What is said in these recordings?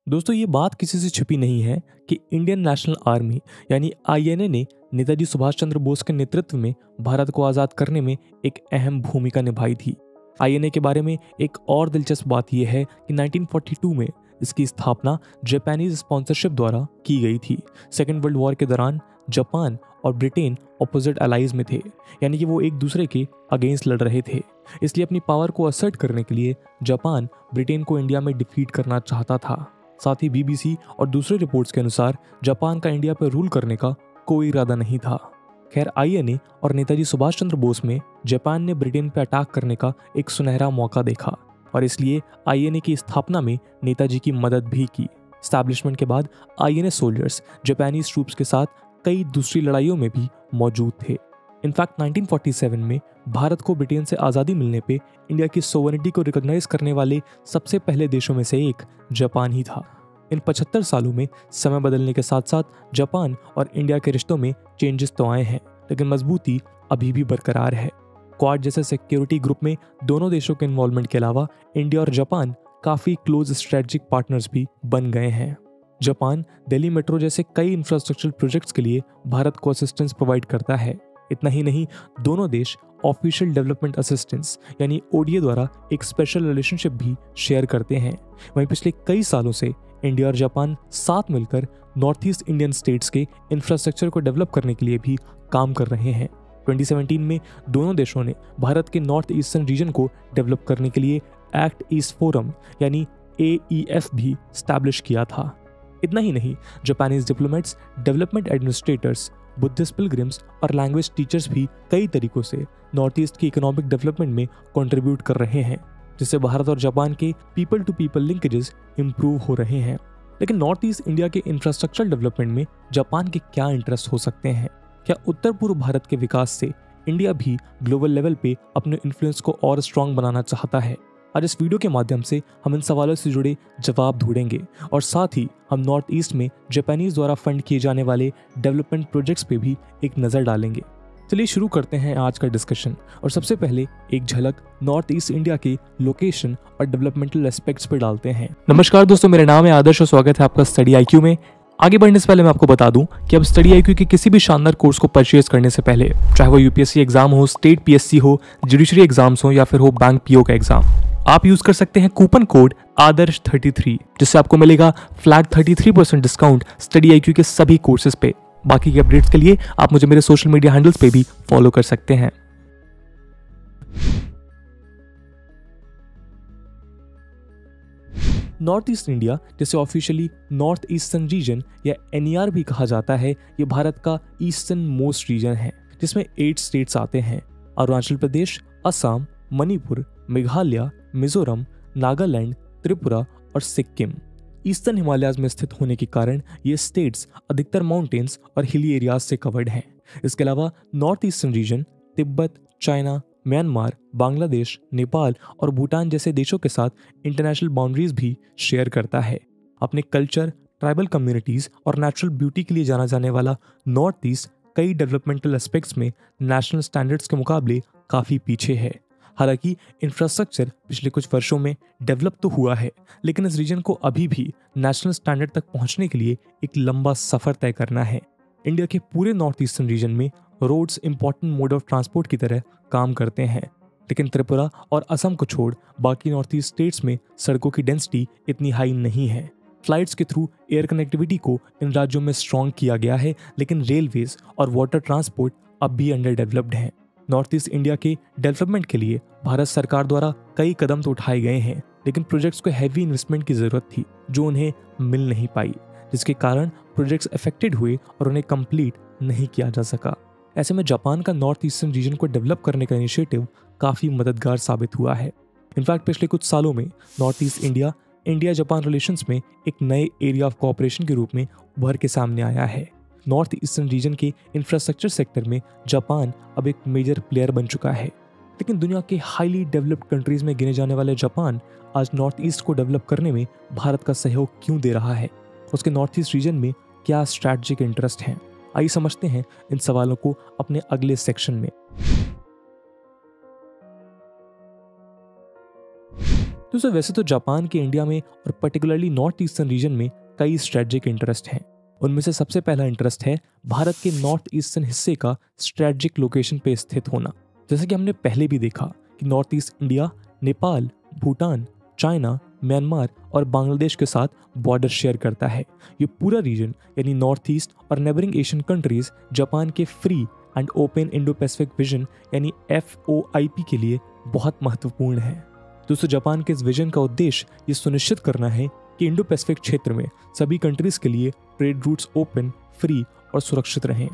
दोस्तों ये बात किसी से छिपी नहीं है कि इंडियन नेशनल आर्मी यानी आईएनए ने नेताजी सुभाष चंद्र बोस के नेतृत्व में भारत को आज़ाद करने में एक अहम भूमिका निभाई थी। आईएनए के बारे में एक और दिलचस्प बात यह है कि 1942 में इसकी स्थापना जापानीज स्पॉन्सरशिप द्वारा की गई थी। सेकेंड वर्ल्ड वॉर के दौरान जापान और ब्रिटेन ऑपोजिट अलाइज में थे, यानी कि वो एक दूसरे के अगेंस्ट लड़ रहे थे। इसलिए अपनी पावर को असर्ट करने के लिए जापान ब्रिटेन को इंडिया में डिफीट करना चाहता था। साथ ही बीबीसी और दूसरे रिपोर्ट्स के अनुसार जापान का इंडिया पर रूल करने का कोई इरादा नहीं था। खैर, आईएनए और नेताजी सुभाष चंद्र बोस में जापान ने ब्रिटेन पर अटैक करने का एक सुनहरा मौका देखा और इसलिए आईएनए की स्थापना में नेताजी की मदद भी की। एस्टैब्लिशमेंट के बाद आईएनए सोल्जर्स जापानीज ट्रूप्स के साथ कई दूसरी लड़ाइयों में भी मौजूद थे। इनफैक्ट 1947 में भारत को ब्रिटेन से आज़ादी मिलने पे इंडिया की सोवरेनिटी को रिकॉग्नाइज करने वाले सबसे पहले देशों में से एक जापान ही था। इन 75 सालों में समय बदलने के साथ साथ जापान और इंडिया के रिश्तों में चेंजेस तो आए हैं, लेकिन मजबूती अभी भी बरकरार है। क्वाड जैसे सिक्योरिटी ग्रुप में दोनों देशों के इन्वॉल्वमेंट के अलावा इंडिया और जापान काफ़ी क्लोज स्ट्रेटेजिक पार्टनर्स भी बन गए हैं। जापान दिल्ली मेट्रो जैसे कई इंफ्रास्ट्रक्चरल प्रोजेक्ट्स के लिए भारत को असिस्टेंस प्रोवाइड करता है। इतना ही नहीं, दोनों देश ऑफिशियल डेवलपमेंट असिस्टेंस यानी ओडीए द्वारा एक स्पेशल रिलेशनशिप भी शेयर करते हैं। वहीं पिछले कई सालों से इंडिया और जापान साथ मिलकर नॉर्थ ईस्ट इंडियन स्टेट्स के इंफ्रास्ट्रक्चर को डेवलप करने के लिए भी काम कर रहे हैं। 2017 में दोनों देशों ने भारत के नॉर्थ ईस्टर्न रीजन को डेवलप करने के लिए एक्ट ईस्ट फोरम यानी AEF भी स्टैब्लिश किया था। इतना ही नहीं, Japanese diplomats, development administrators, Buddhist pilgrims और लैंग्वेज टीचर्स भी कई तरीकों से नॉर्थ ईस्ट की इकोनॉमिक डेवलपमेंट में कंट्रीब्यूट कर रहे हैं, जिससे भारत और जापान के people to people linkages improve हो रहे हैं। लेकिन नॉर्थ ईस्ट इंडिया के इंफ्रास्ट्रक्चर डेवलपमेंट में जापान के क्या इंटरेस्ट हो सकते हैं? क्या उत्तर पूर्व भारत के विकास से इंडिया भी ग्लोबल लेवल पे अपने इन्फ्लुएंस को और स्ट्रांग बनाना चाहता है? आज इस वीडियो के माध्यम से हम इन सवालों से जुड़े जवाब ढूंढेंगे और साथ ही हम नॉर्थ ईस्ट में जापानीज द्वारा फंड किए जाने वाले डेवलपमेंट प्रोजेक्ट्स पे भी एक नज़र डालेंगे। चलिए शुरू करते हैं आज का डिस्कशन और सबसे पहले एक झलक नॉर्थ ईस्ट इंडिया के लोकेशन और डेवलपमेंटल एस्पेक्ट्स पे डालते हैं। नमस्कार दोस्तों, मेरा नाम है आदर्श और स्वागत है आपका स्टडी आईक्यू में। आगे बढ़ने से पहले मैं आपको बता दूं कि अब स्टडी आईक्यू के किसी भी शानदार कोर्स को परचेज करने से पहले, चाहे वो यूपीएससी एग्जाम हो, स्टेट पीएससी हो, जुडिशरी एग्जाम्स हो या फिर हो बैंक पीओ का एग्जाम, आप यूज कर सकते हैं कूपन कोड आदर्श 33, जिससे आपको मिलेगा फ्लैट 33% डिस्काउंट स्टडी आईक्यू के सभी कोर्सेज पे। बाकी के अपडेट्स के लिए आप मुझे मेरे सोशल मीडिया हैंडल्स पे भी फॉलो कर सकते हैं। नॉर्थ ईस्ट इंडिया, जिसे ऑफिशियली नॉर्थ ईस्टर्न रीजन या NER भी कहा जाता है, ये भारत का ईस्टर्न मोस्ट रीजन है, जिसमें 8 स्टेट्स आते हैं: अरुणाचल प्रदेश, असम, मणिपुर, मेघालय, मिजोरम, नागालैंड, त्रिपुरा और सिक्किम। ईस्टर्न हिमालयाज में स्थित होने के कारण ये स्टेट्स अधिकतर माउंटेन्स और हिली एरियाज से कवर्ड हैं। इसके अलावा north eastern reason Tibet, China, Myanmar, Bangladesh, Nepal और भूटान जैसे देशों के साथ इंटरनेशनल बाउंड्रीज भी शेयर करता है। अपने कल्चर, ट्राइबल कम्युनिटीज और नेचुरल ब्यूटी के लिए जाना जाने वाला नॉर्थ ईस्ट कई डेवलपमेंटल एस्पेक्ट्स में नेशनल स्टैंडर्ड्स के मुकाबले काफ़ी पीछे है। हालांकि इंफ्रास्ट्रक्चर पिछले कुछ वर्षों में डेवलप तो हुआ है, लेकिन इस रीजन को अभी भी नेशनल स्टैंडर्ड तक पहुंचने के लिए एक लंबा सफर तय करना है। इंडिया के पूरे नॉर्थ ईस्टर्न रीजन में roads important mode of transport की तरह काम करते हैं, लेकिन त्रिपुरा और असम को छोड़ बाकी नॉर्थ ईस्ट स्टेट्स में सड़कों की डेंसिटी इतनी हाई नहीं है। फ्लाइट्स के थ्रू एयर कनेक्टिविटी को इन राज्यों में स्ट्रॉन्ग किया गया है, लेकिन रेलवेज और वाटर ट्रांसपोर्ट अब भी अंडर डेवलप्ड हैं। नॉर्थ ईस्ट इंडिया के डेवलपमेंट के लिए भारत सरकार द्वारा कई कदम तो उठाए गए हैं, लेकिन प्रोजेक्ट्स को हैवी इन्वेस्टमेंट की जरूरत थी जो उन्हें मिल नहीं पाई, जिसके कारण प्रोजेक्ट्स अफेक्टेड हुए और उन्हें कंप्लीट नहीं किया जा सका। ऐसे में जापान का नॉर्थ ईस्टर्न रीजन को डेवलप करने का इनिशिएटिव काफ़ी मददगार साबित हुआ है। इनफैक्ट पिछले कुछ सालों में north east India Japan relations में एक नए एरिया ऑफ कोऑपरेशन के रूप में उभर के सामने आया है। नॉर्थ ईस्टर्न रीजन के इंफ्रास्ट्रक्चर सेक्टर में जापान अब एक मेजर प्लेयर बन चुका है, लेकिन दुनिया के हाईली डेवलप्ड कंट्रीज में गिने जाने वाले जापान आज नॉर्थ ईस्ट को डेवलप करने में भारत का सहयोग क्यों दे रहा है? उसके नॉर्थ ईस्ट रीजन में क्या स्ट्रैटेजिक इंटरेस्ट हैं? आइए समझते हैं इन सवालों को अपने अगले सेक्शन में। दोस्तों वैसे तो जापान के इंडिया में और पर्टिकुलरली नॉर्थ ईस्टर्न रीजन में कई स्ट्रेटजिक इंटरेस्ट हैं। उनमें से सबसे पहला इंटरेस्ट है भारत के नॉर्थ ईस्टर्न हिस्से का स्ट्रेटजिक लोकेशन पे स्थित होना। जैसे कि हमने पहले भी देखा कि north east India Nepal, Bhutan, China, Myanmar और बांग्लादेश के साथ बॉर्डर शेयर करता है। ये पूरा रीजन यानी नॉर्थ ईस्ट और नेबरिंग एशियन कंट्रीज जापान के free and open Indo Pacific vision यानी FOIP के लिए बहुत महत्वपूर्ण है। दोस्तों जापान के इस विजन का उद्देश्य ये सुनिश्चित करना है कि इंडो पैसिफिक क्षेत्र में सभी कंट्रीज के लिए ट्रेड रूट्स ओपन, फ्री और सुरक्षित रहें।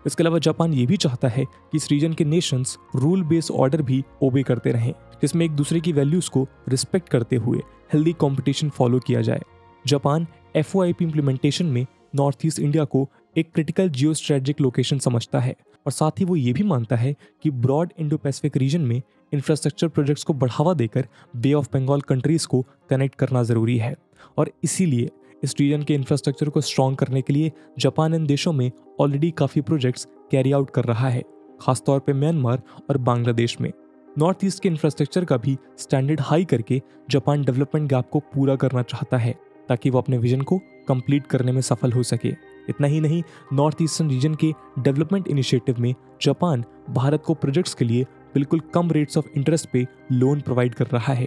इसके अलावा जापान ये भी चाहता है कि इस रीजन के नेशंस रूल बेस्ड ऑर्डर भी ओबे करते रहें, जिसमें एक दूसरे की वैल्यूज को रिस्पेक्ट करते हुए हेल्दी कंपटीशन फॉलो किया जाए। जापान FOIP इंप्लीमेंटेशन में नॉर्थ ईस्ट इंडिया को एक क्रिटिकल जियो स्ट्रेटजिक लोकेशन समझता है और साथ ही वो ये भी मानता है कि ब्रॉड इंडो पैसिफिक रीजन में इंफ्रास्ट्रक्चर प्रोजेक्ट्स को बढ़ावा देकर बे ऑफ बंगाल कंट्रीज को कनेक्ट करना जरूरी है। और इसीलिए इस रीजन के इंफ्रास्ट्रक्चर को स्ट्रॉन्ग करने के लिए जापान इन देशों में ऑलरेडी काफ़ी प्रोजेक्ट्स कैरी आउट कर रहा है, खासतौर पे म्यांमार और बांग्लादेश में। नॉर्थ ईस्ट के इंफ्रास्ट्रक्चर का भी स्टैंडर्ड हाई करके जापान डेवलपमेंट गैप को पूरा करना चाहता है ताकि वो अपने विजन को कंप्लीट करने में सफल हो सके। इतना ही नहीं, नॉर्थ ईस्टर्न रीजन के डेवलपमेंट इनिशिएटिव में जापान भारत को प्रोजेक्ट्स के लिए बिल्कुल कम रेट्स ऑफ इंटरेस्ट पे लोन प्रोवाइड कर रहा है।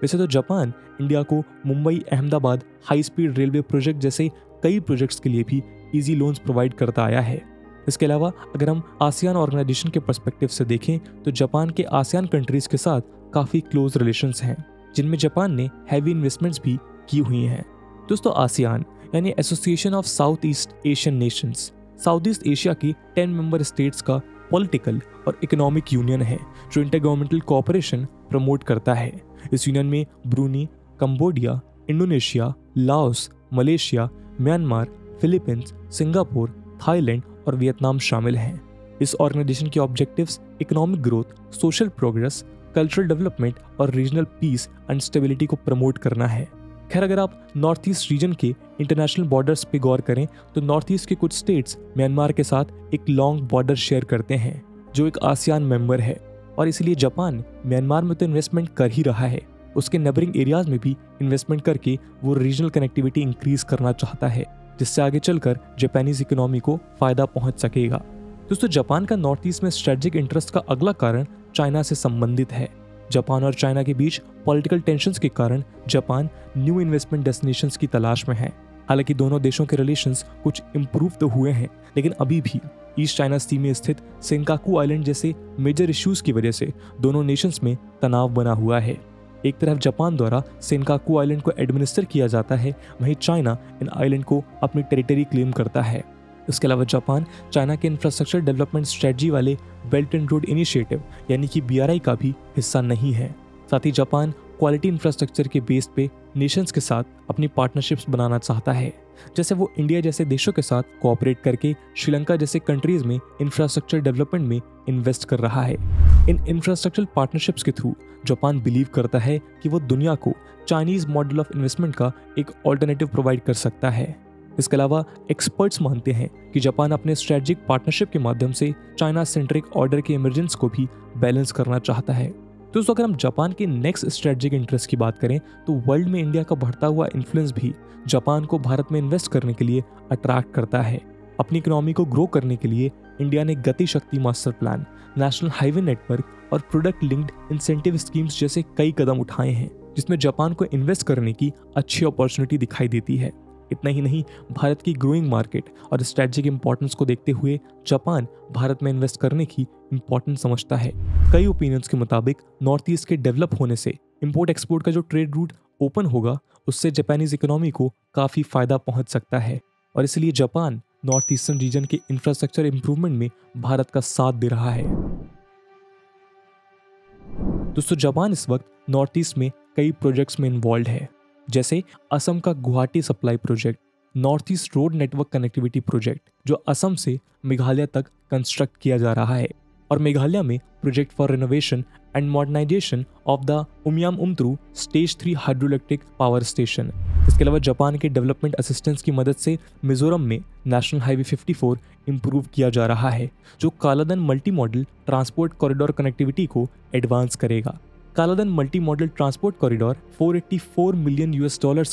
वैसे तो जापान इंडिया को Mumbai Ahmedabad high speed railway project जैसे कई प्रोजेक्ट्स के लिए भी इजी लोन्स प्रोवाइड करता आया है। इसके अलावा अगर हम आसियान ऑर्गेनाइजेशन के पर्सपेक्टिव से देखें तो जापान के आसियान कंट्रीज के साथ काफ़ी क्लोज रिलेशंस हैं, जिनमें जापान ने हैवी इन्वेस्टमेंट्स भी की हुई हैं। दोस्तों आसियान यानी association of south east Asian Nations south east Asia की 10 मेंबर स्टेट्स का पॉलिटिकल और इकोनॉमिक यूनियन है जो इंटरगवर्नमेंटल कोऑपरेशन प्रमोट करता है। इस यूनियन में Bruny, Cambodia, Indonesia, Laos, Malaysia, Myanmar, Philippines, Singapore, Thailand और वियतनाम शामिल हैं। इस ऑर्गेनाइजेशन के objectives economic growth, social progress, cultural development और रीजनल पीस एंड स्टेबिलिटी को प्रमोट करना है। खैर अगर आप नॉर्थ ईस्ट रीजन के इंटरनेशनल बॉर्डर्स पे गौर करें तो नॉर्थ ईस्ट के कुछ स्टेट्स म्यांमार के साथ एक लॉन्ग बॉर्डर शेयर करते हैं जो एक आसियान मेंबर है, और इसलिए जापान म्यांमार में तो इन्वेस्टमेंट कर ही रहा है, उसके नेबरिंग एरियाज में भी इन्वेस्टमेंट करके वो रीजनल कनेक्टिविटी इंक्रीज करना चाहता है, जिससे आगे चलकर जापानीज इकोनॉमी को फायदा पहुंच सकेगा। दोस्तों जापान का नॉर्थ ईस्ट में स्ट्रेटेजिक इंटरेस्ट का अगला कारण चाइना से संबंधित है। जापान और चाइना के बीच पॉलिटिकल टेंशन्स के कारण जापान न्यू इन्वेस्टमेंट डेस्टिनेशंस की तलाश में है। हालांकि दोनों देशों के रिलेशंस कुछ इम्प्रूव तो हुए हैं, लेकिन अभी भी ईस्ट चाइना सी में स्थित सेंकाकू आइलैंड जैसे मेजर इश्यूज की वजह से दोनों नेशंस में तनाव बना हुआ है। एक तरफ जापान द्वारा सेंकाकू आइलैंड को एडमिनिस्टर किया जाता है, वहीं चाइना इन आइलैंड को अपनी टेरिटरी क्लेम करता है। इसके अलावा जापान चाइना के इंफ्रास्ट्रक्चर डेवलपमेंट स्ट्रेटजी वाले बेल्ट एंड रोड इनिशिएटिव यानी कि BRI का भी हिस्सा नहीं है। साथ ही जापान क्वालिटी इंफ्रास्ट्रक्चर के बेस पे नेशंस के साथ अपनी पार्टनरशिप्स बनाना चाहता है, जैसे वो इंडिया जैसे देशों के साथ कोऑपरेट करके श्रीलंका जैसे कंट्रीज में इंफ्रास्ट्रक्चर डेवलपमेंट में इन्वेस्ट कर रहा है। इन इंफ्रास्ट्रक्चर पार्टनरशिप्स के थ्रू जापान बिलीव करता है कि वो दुनिया को चाइनीज मॉडल ऑफ इन्वेस्टमेंट का एक ऑल्टरनेटिव प्रोवाइड कर सकता है। इसके अलावा एक्सपर्ट्स मानते हैं कि जापान अपने स्ट्रेटजिक पार्टनरशिप के माध्यम से चाइना सेंट्रिक ऑर्डर के इमरजेंस को भी बैलेंस करना चाहता है। दोस्तों अगर हम जापान के नेक्स्ट स्ट्रेटजिक इंटरेस्ट की बात करें तो वर्ल्ड में इंडिया का बढ़ता हुआ इन्फ्लुएंस भी जापान को भारत में इन्वेस्ट करने के लिए अट्रैक्ट करता है। अपनी इकोनॉमी को ग्रो करने के लिए इंडिया ने गति शक्ति master plan, national highway network और प्रोडक्ट लिंक्ड इंसेंटिव स्कीम्स जैसे कई कदम उठाए हैं, जिसमें जापान को इन्वेस्ट करने की अच्छी अपॉर्चुनिटी दिखाई देती है। इतना ही नहीं, भारत की ग्रोइंग मार्केट और स्ट्रेटजिक इंपॉर्टेंस को देखते हुए जापान भारत में इन्वेस्ट करने की इंपॉर्टेंस समझता है। कई ओपिनियंस के मुताबिक नॉर्थ ईस्ट के डेवलप होने से इंपोर्ट एक्सपोर्ट का जो ट्रेड रूट ओपन होगा उससे जापानीज इकोनॉमी को काफ़ी फायदा पहुंच सकता है, और इसलिए जापान नॉर्थ ईस्टर्न रीजन के इंफ्रास्ट्रक्चर इंप्रूवमेंट में भारत का साथ दे रहा है। दोस्तों जापान इस वक्त नॉर्थ ईस्ट में कई प्रोजेक्ट्स में इन्वॉल्व है, जैसे असम का Guwahati supply project, north east road network connectivity project जो असम से मेघालय तक कंस्ट्रक्ट किया जा रहा है, और मेघालय में project for renovation and modernisation of the Umiam Umtru stage 3 hydroelectric power station. इसके अलावा जापान के डेवलपमेंट असिस्टेंस की मदद से मिजोरम में नेशनल हाईवे 54 इंप्रूव किया जा रहा है, जो कालाधन multi modal transport corridor connectivity को एडवांस करेगा। कालाधन multi modal transport corridor $484 million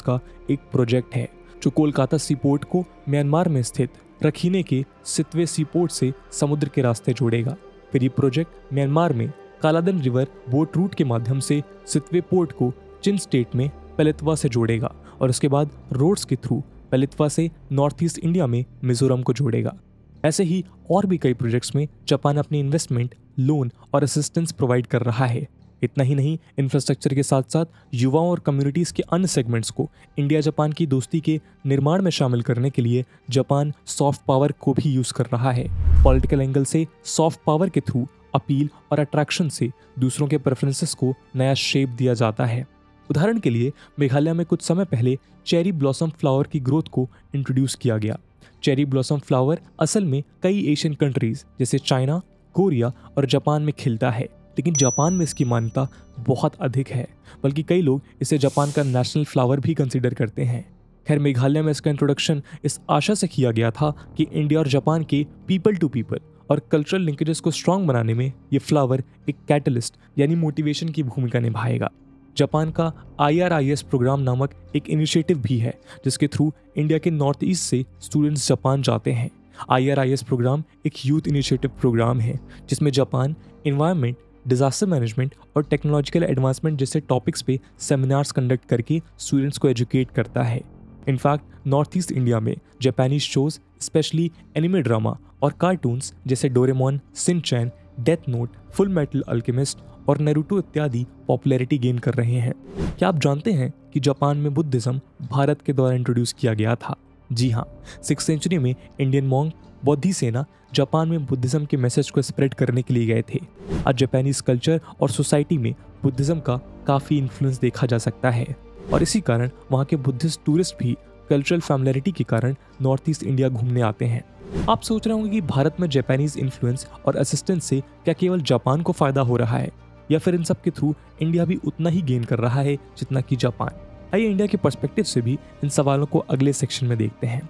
का एक प्रोजेक्ट है जो कोलकाता सी पोर्ट को म्यांमार में स्थित रखीने के सितवे सी पोर्ट से समुद्र के रास्ते जोड़ेगा। फिर ये प्रोजेक्ट म्यांमार में कालाधन रिवर बोट रूट के माध्यम से सितवे पोर्ट को चिन स्टेट में पलेतवा से जोड़ेगा और उसके बाद रोड्स के थ्रू पलेतवा से नॉर्थ ईस्ट इंडिया में मिजोरम को जोड़ेगा। ऐसे ही और भी कई प्रोजेक्ट्स में जापान अपनी इन्वेस्टमेंट, लोन और असिस्टेंस प्रोवाइड कर रहा है। इतना ही नहीं, इंफ्रास्ट्रक्चर के साथ साथ युवाओं और कम्युनिटीज़ के अन्य सेगमेंट्स को इंडिया जापान की दोस्ती के निर्माण में शामिल करने के लिए जापान सॉफ्ट पावर को भी यूज़ कर रहा है। पॉलिटिकल एंगल से सॉफ्ट पावर के थ्रू अपील और अट्रैक्शन से दूसरों के प्रेफरेंसेस को नया शेप दिया जाता है। उदाहरण के लिए मेघालय में कुछ समय पहले चेरी ब्लॉसम फ्लावर की ग्रोथ को इंट्रोड्यूस किया गया। चेरी ब्लॉसम फ्लावर असल में कई एशियन कंट्रीज जैसे चाइना, कोरिया और जापान में खिलता है, लेकिन जापान में इसकी मान्यता बहुत अधिक है, बल्कि कई लोग इसे जापान का नेशनल फ्लावर भी कंसीडर करते हैं। खैर, मेघालय में इसका इंट्रोडक्शन इस आशा से किया गया था कि इंडिया और जापान के पीपल टू पीपल और कल्चरल लिंकेजेस को स्ट्रांग बनाने में ये फ्लावर एक कैटलिस्ट यानी मोटिवेशन की भूमिका निभाएगा। जापान का IRIS प्रोग्राम नामक एक इनिशिएटिव भी है जिसके थ्रू इंडिया के नॉर्थ ईस्ट से स्टूडेंट्स जापान जाते हैं। IRIS प्रोग्राम एक यूथ इनिशिएटिव प्रोग्राम है जिसमें जापान एनवायरनमेंट, डिजास्टर मैनेजमेंट और टेक्नोलॉजिकल एडवांसमेंट जैसे टॉपिक्स पे सेमिनार्स कंडक्ट करके स्टूडेंट्स को एजुकेट करता है। इनफैक्ट नॉर्थ ईस्ट इंडिया में Japanese shows, specially anime drama और कार्टून्स जैसे Doraemon, Shinchan, death note, full metal alchemist और नारुतो इत्यादि पॉपुलैरिटी गेन कर रहे हैं। क्या आप जानते हैं कि जापान में बुद्धिज्म भारत के द्वारा इंट्रोड्यूस किया गया था? जी हाँ, 6th सेंचुरी में इंडियन मॉन्क बौद्धि सेना जापान में बुद्धिज्म के मैसेज को स्प्रेड करने के लिए गए थे। आज जापानीज कल्चर और सोसाइटी में बुद्धिज्म का काफ़ी इन्फ्लुएंस देखा जा सकता है और इसी कारण वहाँ के बुद्धिस्ट टूरिस्ट भी कल्चरल फैमिलियरिटी के कारण नॉर्थ ईस्ट इंडिया घूमने आते हैं। आप सोच रहे होंगे कि भारत में जापानीज इन्फ्लुएंस और असिस्टेंस से क्या केवल जापान को फायदा हो रहा है या फिर इन सब के थ्रू इंडिया भी उतना ही गेन कर रहा है जितना कि जापान? आइए इंडिया के पर्सपेक्टिव से भी इन सवालों को अगले सेक्शन में देखते हैं।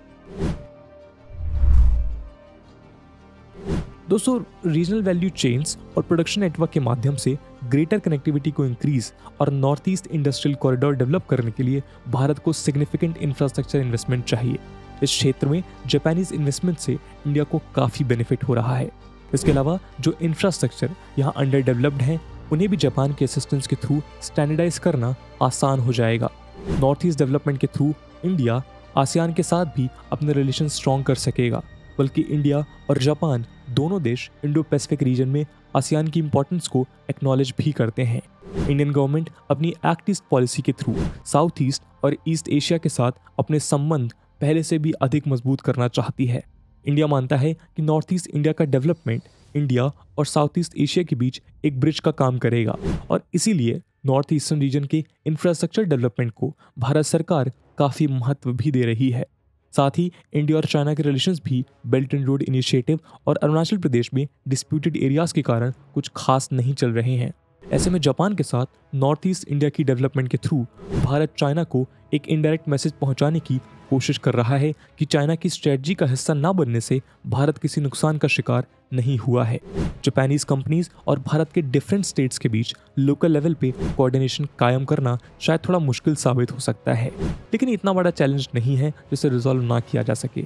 दोस्तों, रीजनल वैल्यू चेन्स और प्रोडक्शन नेटवर्क के माध्यम से ग्रेटर कनेक्टिविटी को इंक्रीज और north east industrial corridor develop करने के लिए भारत को सिग्निफिकेंट इंफ्रास्ट्रक्चर इन्वेस्टमेंट चाहिए। इस क्षेत्र में जापानीज इन्वेस्टमेंट से इंडिया को काफ़ी बेनिफिट हो रहा है। इसके अलावा जो इंफ्रास्ट्रक्चर यहाँ अंडर डेवलप्ड हैं उन्हें भी जापान के असिस्टेंस के थ्रू स्टैंडर्डाइज करना आसान हो जाएगा। नॉर्थ ईस्ट डेवलपमेंट के थ्रू इंडिया आसियान के साथ भी अपने रिलेशन स्ट्रॉन्ग कर सकेगा, बल्कि इंडिया और जापान दोनों देश इंडो पैसिफिक रीजन में आसियान की इंपॉर्टेंस को एक्नॉलेज भी करते हैं। इंडियन गवर्नमेंट अपनी एक्ट ईस्ट पॉलिसी के थ्रू साउथ ईस्ट और ईस्ट एशिया के साथ अपने संबंध पहले से भी अधिक मजबूत करना चाहती है। इंडिया मानता है कि नॉर्थ ईस्ट इंडिया का डेवलपमेंट इंडिया और साउथ ईस्ट एशिया के बीच एक ब्रिज का काम करेगा और इसीलिए नॉर्थ ईस्टर्न रीजन के इंफ्रास्ट्रक्चर डेवलपमेंट को भारत सरकार काफ़ी महत्व भी दे रही है। साथ ही इंडिया और चाइना के रिलेशंस भी बेल्ट एंड रोड इनिशिएटिव और अरुणाचल प्रदेश में डिस्प्यूटेड एरियाज के कारण कुछ खास नहीं चल रहे हैं। ऐसे में जापान के साथ नॉर्थ ईस्ट इंडिया की डेवलपमेंट के थ्रू भारत चाइना को एक इनडायरेक्ट मैसेज पहुंचाने की कोशिश कर रहा है कि चाइना की स्ट्रेटजी का हिस्सा ना बनने से भारत किसी नुकसान का शिकार नहीं हुआ है। जापानीज कंपनीज और भारत के डिफरेंट स्टेट्स के बीच लोकल लेवल पे कोऑर्डिनेशन कायम करना शायद थोड़ा मुश्किल साबित हो सकता है, लेकिन इतना बड़ा चैलेंज नहीं है जिसे रिजॉल्व ना किया जा सके।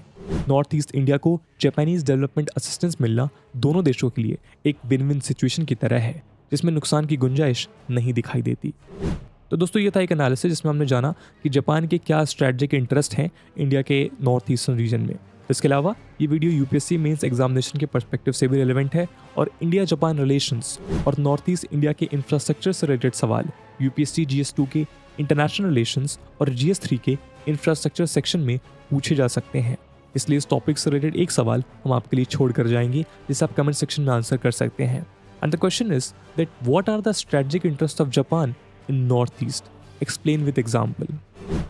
नॉर्थ ईस्ट इंडिया को जापानीज डेवलपमेंट असिस्टेंस मिलना दोनों देशों के लिए एक विन विन सिचुएशन की तरह है जिसमें नुकसान की गुंजाइश नहीं दिखाई देती। तो दोस्तों, ये था एक एनालिसिस जिसमें हमने जाना कि जापान के क्या स्ट्रैटेजिक इंटरेस्ट हैं इंडिया के नॉर्थ ईस्टर्न रीजन में। इसके अलावा ये वीडियो यूपीएससी मेंस एग्जामिनेशन के पर्सपेक्टिव से भी रिलेवेंट है और इंडिया जापान रिलेशंस और नॉर्थ ईस्ट इंडिया के इंफ्रास्ट्रक्चर से रिलेटेड सवाल यूपीएससी GS2 के इंटरनेशनल रिलेशंस और GS3 के इंफ्रास्ट्रक्चर सेक्शन में पूछे जा सकते हैं। इसलिए इस टॉपिक से रिलेटेड एक सवाल हम आपके लिए छोड़ कर जाएंगे जिसे आप कमेंट सेक्शन में आंसर कर सकते हैं। And the question is that what are the strategic interest of Japan in Northeast? Explain with example.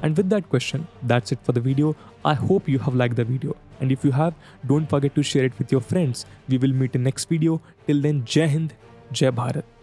And with that question, that's it for the video. I hope you have liked the video. And if you have, don't forget to share it with your friends. We will meet in next video. Till then, Jai Hind, Jai Bharat.